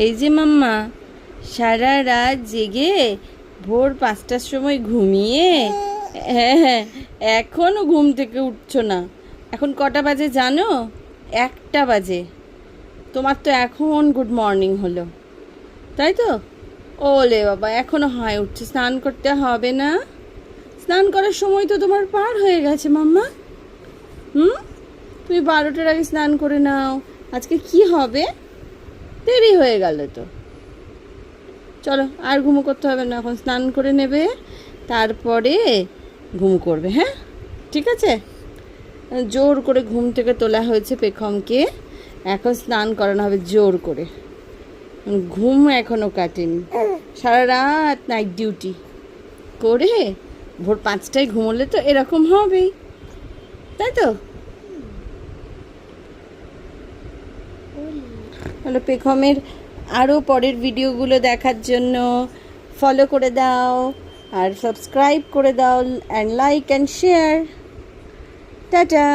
এই যে মাম্মা, সারা রাত জেগে ভোর 5টার সময় ঘুমিয়ে হ্যাঁ, এখনও ঘুম থেকে উঠছো না। এখন কটা বাজে জানো? 1টা বাজে। তোমার তো এখন গুড মর্নিং হলো, তাই তো? ওলে বাবা, এখনো হয় উঠছে, স্নান করতে হবে না? স্নান করার সময় তো তোমার পার হয়ে গেছে মাম্মা। তুমি 12টার আগে স্নান করে নাও। আজকে কি হবে? দেরি হয়ে গেল তো। চলো, আর ঘুমো করতে হবে না, এখন স্নান করে নেবে, তারপরে ঘুম করবে। হ্যাঁ, ঠিক আছে? জোর করে ঘুম থেকে তোলা হয়েছে পেখমকে, এখন স্নান করানো হবে জোর করে। ঘুম এখনও কাটেনি, সারা রাত নাইট ডিউটি করে ভোর 5টায় ঘুমোলে তো এরকম হবেই, তাই তো? তাহলে পেখমের আরও পরের ভিডিওগুলো দেখার জন্য ফলো করে দাও, আর সাবস্ক্রাইব করে দাও, and like and share. Tata.